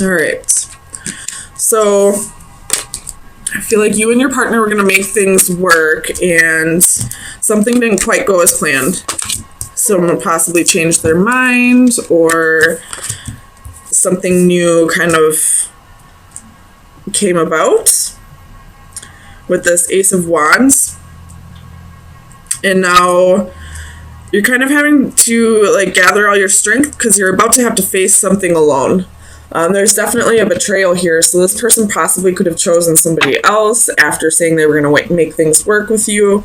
All right. So I feel like you and your partner were going to make things work, and something didn't quite go as planned. Someone possibly changed their mind, or something new kind of came about with this Ace of Wands. And now you're kind of having to like gather all your strength because you're about to have to face something alone. There's definitely a betrayal here, so this person possibly could have chosen somebody else after saying they were going to make things work with you.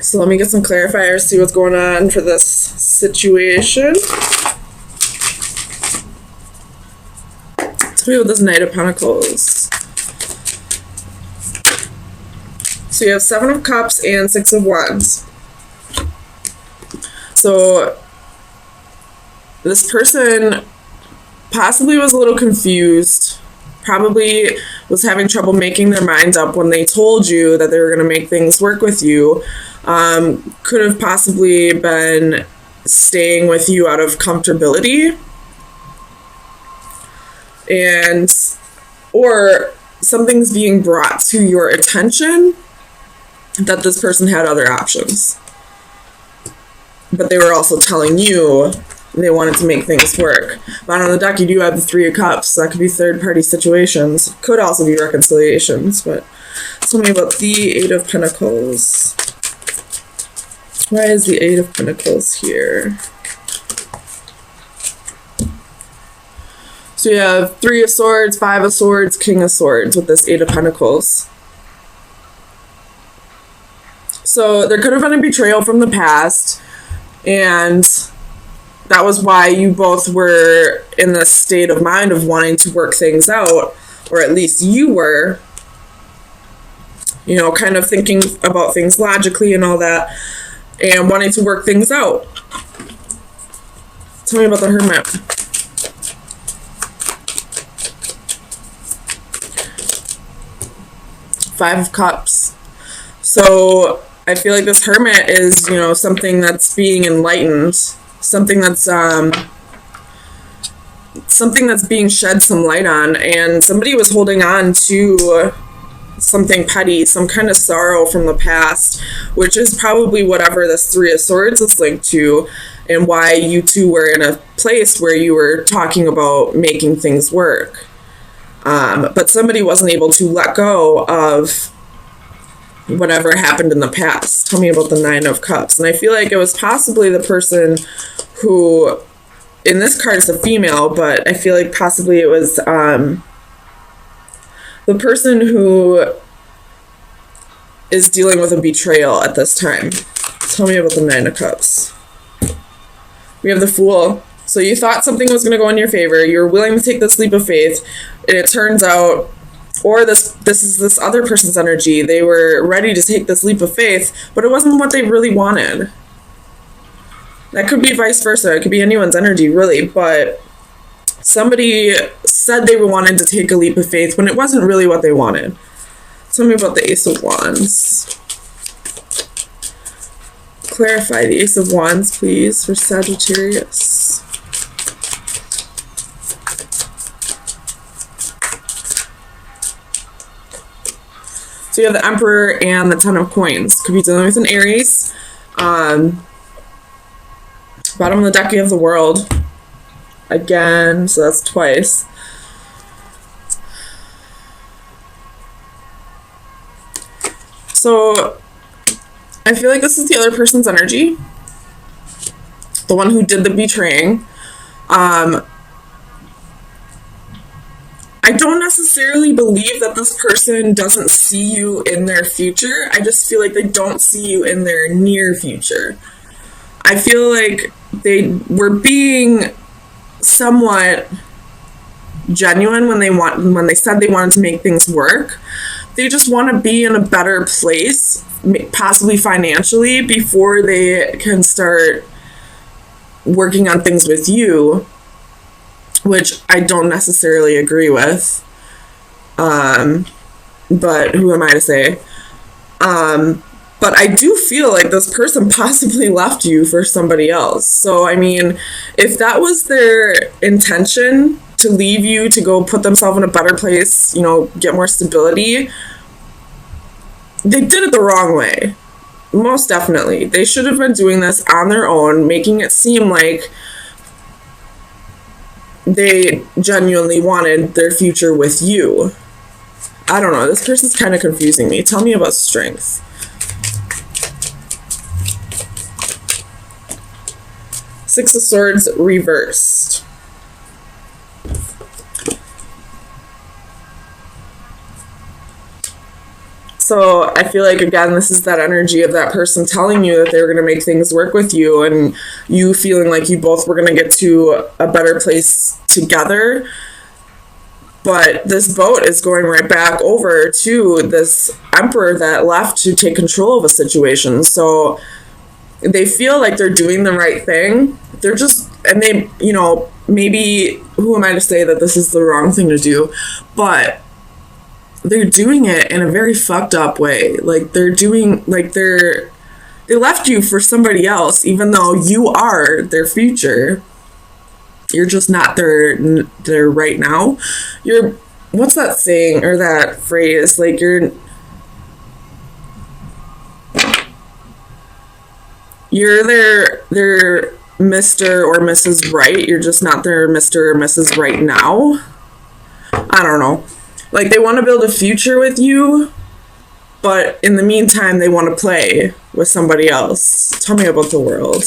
So let me get some clarifiers, see what's going on for this situation. Tell me about this Knight of Pentacles. So you have 7 of Cups and 6 of Wands. So this person possibly was a little confused, probably was having trouble making their minds up when they told you that they were going to make things work with you. Could have possibly been staying with you out of comfortability, and or something's being brought to your attention that this person had other options, but they were also telling you they wanted to make things work. But on the deck, you do have the 3 of Cups, so that could be third-party situations. Could also be reconciliations, but tell me about the 8 of Pentacles. Why is the 8 of Pentacles here? So you have 3 of Swords, 5 of Swords, King of Swords with this 8 of Pentacles. So there could have been a betrayal from the past, and that was why you both were in this state of mind of wanting to work things out, or at least you were, you know, kind of thinking about things logically and all that, and wanting to work things out. Tell me about the Hermit. Five of Cups. So I feel like this Hermit is, you know, something that's being enlightened, something that's being shed some light on, and somebody was holding on to something petty, some kind of sorrow from the past, which is probably whatever this 3 of Swords is linked to, and why you two were in a place where you were talking about making things work. But somebody wasn't able to let go of whatever happened in the past. Tell me about the 9 of Cups. And I feel like it was possibly the person who, in this card is a female, but I feel like possibly it was the person who is dealing with a betrayal at this time. Tell me about the 9 of Cups. We have the Fool. So you thought something was going to go in your favor. You were willing to take this leap of faith, and it turns out, or this is this other person's energy. They were ready to take this leap of faith, but it wasn't what they really wanted. That could be vice versa. It could be anyone's energy, really, but somebody said they wanted to take a leap of faith when it wasn't really what they wanted. Tell me about the Ace of Wands. Clarify the Ace of Wands, please, for Sagittarius. So you have the Emperor and the 10 of Coins. Could be dealing with an Aries. Bottom of the deck, you have the World. Again, so that's twice. So I feel like this is the other person's energy. The one who did the betraying. I don't necessarily believe that this person doesn't see you in their future. I just feel like they don't see you in their near future. I feel like they were being somewhat genuine when they said they wanted to make things work. They just want to be in a better place, possibly financially, before they can start working on things with you, which I don't necessarily agree with. But who am I to say? But But I do feel like this person possibly left you for somebody else. So, I mean, if that was their intention to leave you to go put themselves in a better place, you know, get more stability, they did it the wrong way. Most definitely. They should have been doing this on their own, making it seem like they genuinely wanted their future with you. I don't know. This person's kind of confusing me. Tell me about strength. Six of Swords reversed. So I feel like, again, this is that energy of that person telling you that they were going to make things work with you, and you feeling like you both were going to get to a better place together. But this boat is going right back over to this Emperor that left to take control of a situation. So they feel like they're doing the right thing. They're just, and they, you know, maybe, who am I to say that this is the wrong thing to do? But they're doing it in a very fucked up way. Like, they're doing, like, they left you for somebody else, even though you are their future. You're just not their right now. You're, what's that saying or that phrase? Like, you're their Mr. or Mrs. Right. You're just not their Mr. or Mrs. Right now. I don't know. Like, they want to build a future with you, but in the meantime, they want to play with somebody else. Tell me about the World.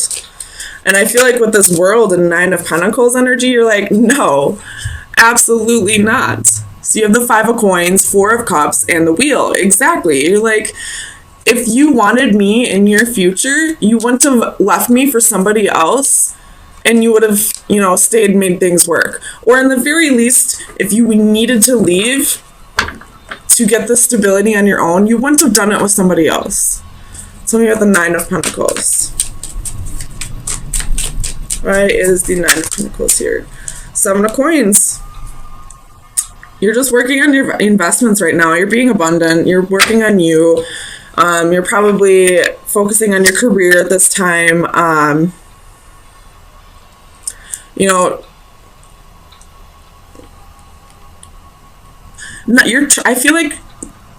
And I feel like with this World and Nine of Pentacles energy, you're like, no, absolutely not. So you have the Five of Coins, Four of Cups, and the Wheel. Exactly. You're like, if you wanted me in your future, you wouldn't have left me for somebody else. And you would have, you know, stayed and made things work. Or in the very least, if you needed to leave to get the stability on your own, you wouldn't have done it with somebody else. So we have the Nine of Pentacles. Why is the Nine of Pentacles here? Seven of Coins. You're just working on your investments right now. You're being abundant. You're working on you. You're probably focusing on your career at this time. You know, I feel like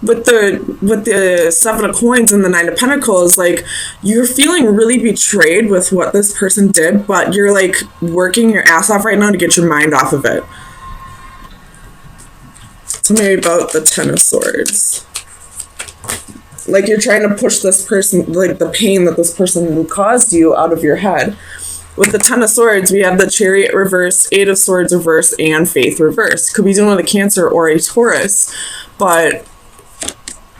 with the Seven of Coins and the Nine of Pentacles, like, you're feeling really betrayed with what this person did, but you're like working your ass off right now to get your mind off of it. Tell me about the Ten of Swords. Like, you're trying to push this person, like the pain that this person caused you, out of your head. With the Ten of Swords, we have the Chariot reverse, Eight of Swords reverse, and Faith reverse. Could be dealing with a Cancer or a Taurus, but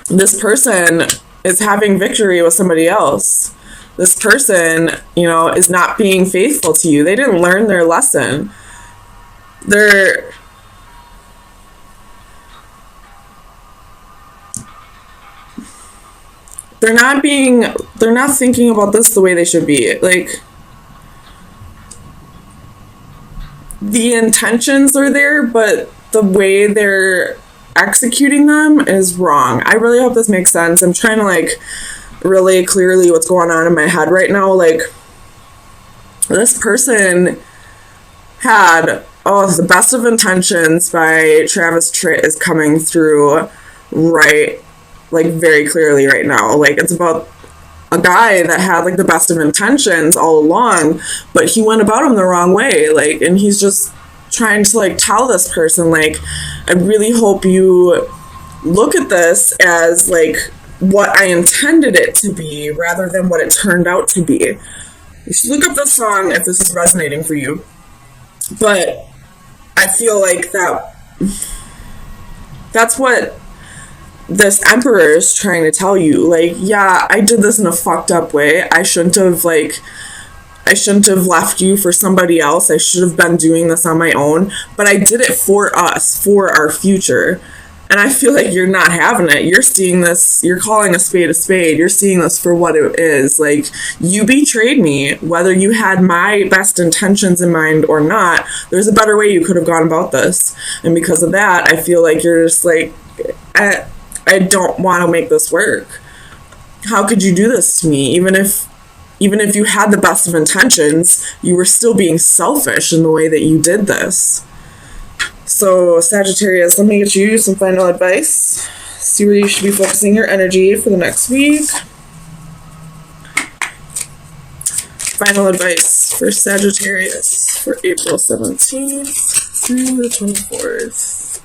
this person is having victory with somebody else. This person, you know, is not being faithful to you. They didn't learn their lesson. They're not thinking about this the way they should be. Like, the intentions are there, but the way they're executing them is wrong. I really hope this makes sense. I'm trying to, like, really clearly what's going on in my head right now. Like, this person had, the Best of Intentions by Travis Tritt is coming through right, like, very clearly right now. Like, it's about a guy that had, like, the best of intentions all along, but he went about him the wrong way. Like, and he's just trying to, like, tell this person, like, I really hope you look at this as, like, what I intended it to be rather than what it turned out to be. You should look up this song if this is resonating for you. But I feel like that's what this Emperor is trying to tell you. Like, yeah, I did this in a fucked up way. I shouldn't have left you for somebody else. I should have been doing this on my own, but I did it for us, for our future. And I feel like you're not having it. You're seeing this, you're calling a spade a spade. You're seeing this for what it is. Like, you betrayed me, whether you had my best intentions in mind or not. There's a better way you could have gone about this. And because of that, I feel like you're just like, I don't want to make this work. how could you do this to me? Even if you had the best of intentions, you were still being selfish in the way that you did this. So Sagittarius, let me get you some final advice. See where you should be focusing your energy for the next week. Final advice for Sagittarius for April 17th through the 24th.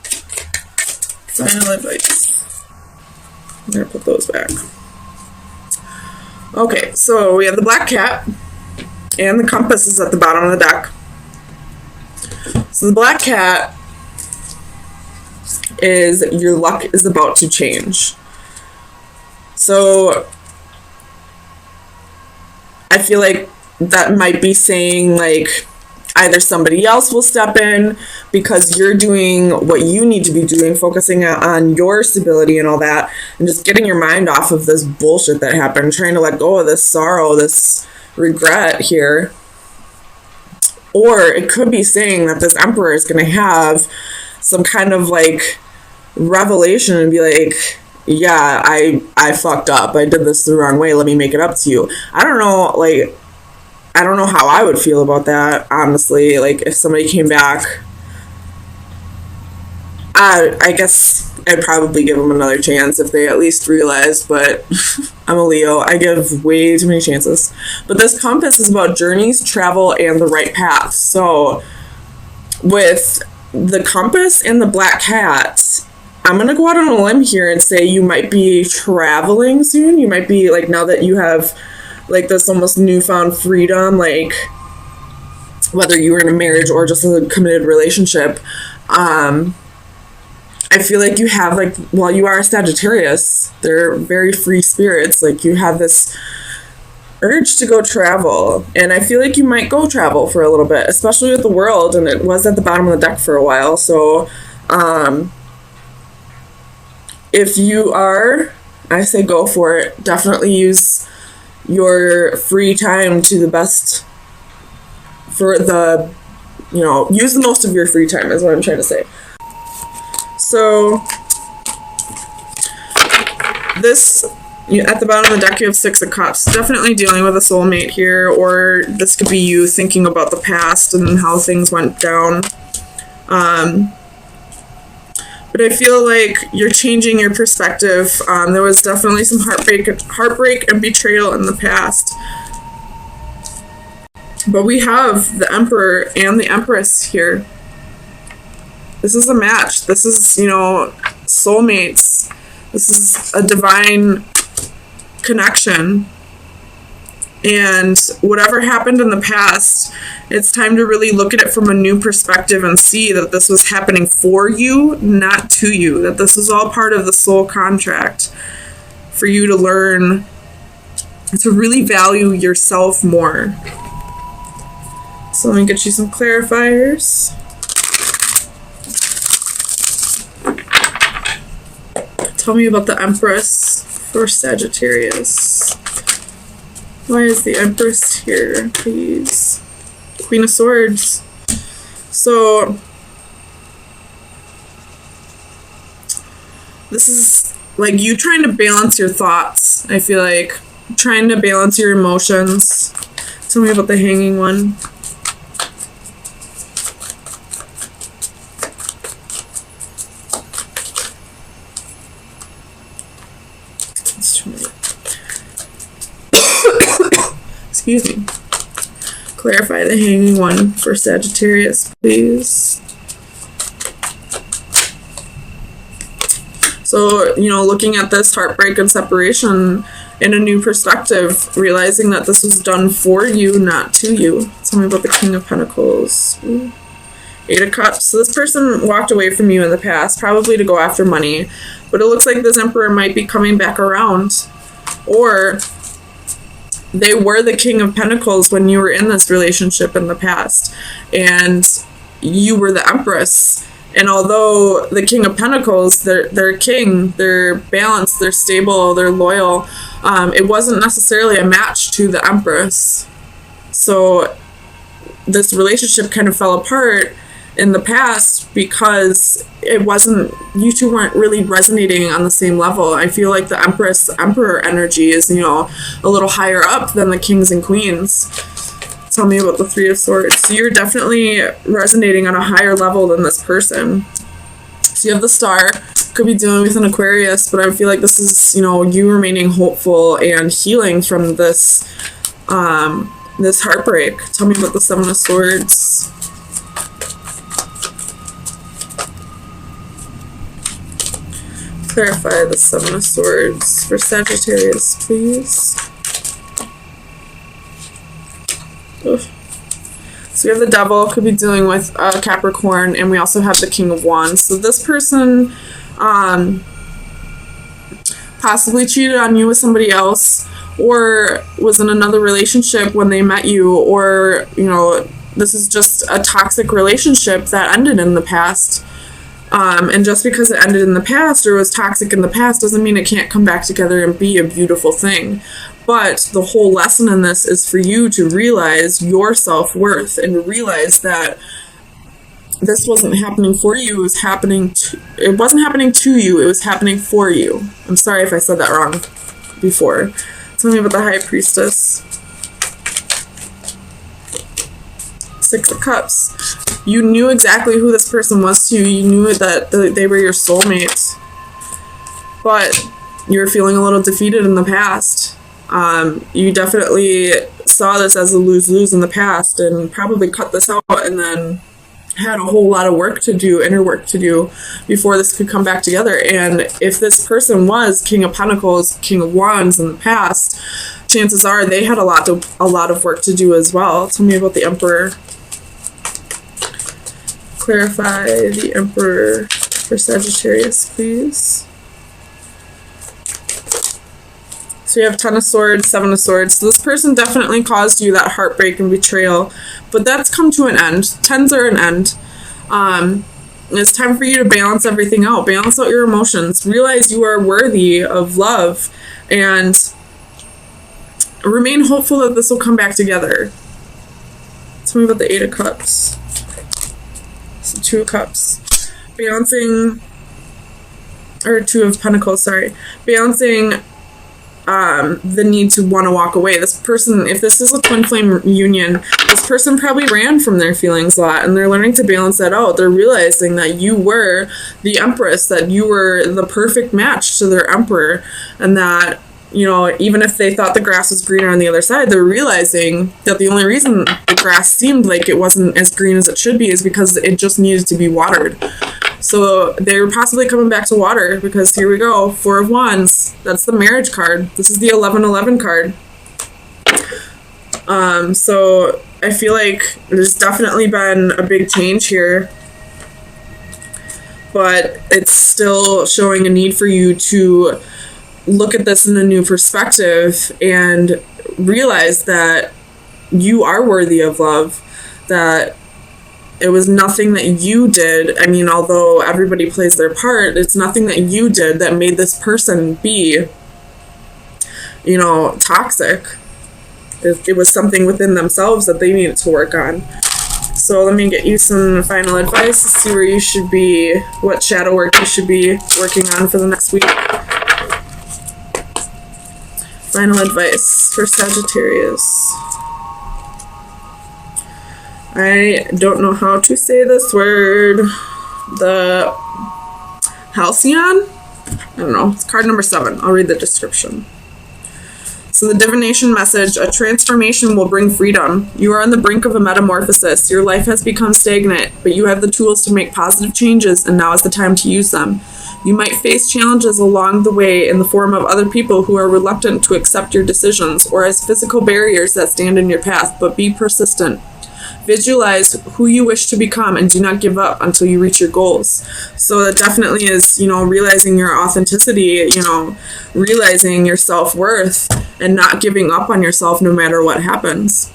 Final advice. I'm going to put those back. Okay, so we have the black cat, and the compass is at the bottom of the deck. So the black cat is your luck is about to change. So I feel like that might be saying like either somebody else will step in because you're doing what you need to be doing, focusing on your stability and all that, and just getting your mind off of this bullshit that happened, trying to let go of this sorrow, this regret here. Or it could be saying that this emperor is going to have some kind of like revelation and be like, yeah, I fucked up. I did this the wrong way. Let me make it up to you. I don't know how I would feel about that, honestly. Like, if somebody came back, I guess I'd probably give them another chance if they at least realized, but I'm a Leo. I give way too many chances. But this compass is about journeys, travel, and the right path. So, with the compass and the black cat, I'm going to go out on a limb here and say you might be traveling soon. You might be, like, now that you have like this almost newfound freedom, like whether you were in a marriage or just a committed relationship, I feel like you have like, well, you are a Sagittarius, they're very free spirits, like you have this urge to go travel, and I feel like you might go travel for a little bit, especially with the world, and it was at the bottom of the deck for a while. So if you are, I say go for it. Definitely use your free time to the best for the, use the most of your free time is what I'm trying to say. So this, at the bottom of the deck, you have Six of Cups. Definitely dealing with a soulmate here, or this could be you thinking about the past and how things went down. But I feel like you're changing your perspective. There was definitely some heartbreak and betrayal in the past. But we have the Emperor and the Empress here. This is a match. This is, soulmates. This is a divine connection. And whatever happened in the past, it's time to really look at it from a new perspective and see that this was happening for you, not to you. That this is all part of the soul contract for you to learn to really value yourself more. So let me get you some clarifiers. Tell me about the Empress for Sagittarius. Why is the Empress here, please? Queen of Swords. So, this is like you trying to balance your thoughts. I feel like trying to balance your emotions. Tell me about the Hanging One. Excuse me. Clarify the Hanging One for Sagittarius, please. So, looking at this heartbreak and separation in a new perspective, realizing that this was done for you, not to you. Tell me about the King of Pentacles. Ooh. Eight of Cups. So this person walked away from you in the past, probably to go after money, but it looks like this Emperor might be coming back around. Or they were the King of Pentacles when you were in this relationship in the past, and you were the Empress. And although the King of Pentacles, they're king, they're balanced, they're stable, they're loyal, it wasn't necessarily a match to the Empress. So this relationship kind of fell apart, in the past because you two weren't really resonating on the same level. I feel like the Emperor energy is, you know, a little higher up than the Kings and Queens. Tell me about the Three of Swords. So you're definitely resonating on a higher level than this person. So you have the Star. Could be dealing with an Aquarius, but I feel like this is, you know, you remaining hopeful and healing from this this heartbreak. Tell me about the Seven of Swords. Clarify the Seven of Swords for Sagittarius, please. Oof. So we have the Devil, could be dealing with Capricorn, and we also have the King of Wands. So this person possibly cheated on you with somebody else, or was in another relationship when they met you, or, you know, this is just a toxic relationship that ended in the past. And just because it ended in the past or was toxic in the past doesn't mean it can't come back together and be a beautiful thing. But the whole lesson in this is for you to realize your self-worth and realize that this wasn't happening for you, it wasn't happening to you, it was happening for you. I'm sorry if I said that wrong before. Tell me about the High Priestess. Six of Cups. You knew exactly who this person was to you. You knew that they were your soulmate. But you were feeling a little defeated in the past. You definitely saw this as a lose-lose in the past and probably cut this out and then had a whole lot of work to do, inner work to do, before this could come back together. And if this person was King of Pentacles, King of Wands in the past, chances are they had a lot of work to do as well. Tell me about the Emperor. Clarify the Emperor for Sagittarius, please. So you have Ten of Swords, Seven of Swords. So this person definitely caused you that heartbreak and betrayal, but that's come to an end. Tens are an end. It's time for you to balance everything out. Balance out your emotions. Realize you are worthy of love, and remain hopeful that this will come back together. Tell me about the Eight of Cups. So Two of Cups. Balancing, or Two of Pentacles, sorry. Balancing the need to want to walk away. This person, if this is a twin flame union, this person probably ran from their feelings a lot, and they're learning to balance that out. They're realizing that you were the Empress, that you were the perfect match to their Emperor, and that, you know, even if they thought the grass was greener on the other side, they're realizing that the only reason the grass seemed like it wasn't as green as it should be is because it just needed to be watered. So they're possibly coming back to water, because here we go, Four of Wands. That's the marriage card. This is the 11-11 card. So I feel like there's definitely been a big change here, but it's still showing a need for you to look at this in a new perspective and realize that you are worthy of love, that it was nothing that you did. I mean, although everybody plays their part, it's nothing that you did that made this person be, you know, toxic. It was something within themselves that they needed to work on. So let me get you some final advice to see where you should be, what shadow work you should be working on for the next week. Final advice for Sagittarius. I don't know how to say this word. The Halcyon? I don't know. It's card number 7. I'll read the description. So the divination message: a transformation will bring freedom. You are on the brink of a metamorphosis. Your life has become stagnant, but you have the tools to make positive changes, and now is the time to use them. You might face challenges along the way in the form of other people who are reluctant to accept your decisions, or as physical barriers that stand in your path, but be persistent. Visualize who you wish to become and do not give up until you reach your goals. So that definitely is, you know, realizing your authenticity, you know, realizing your self-worth and not giving up on yourself no matter what happens.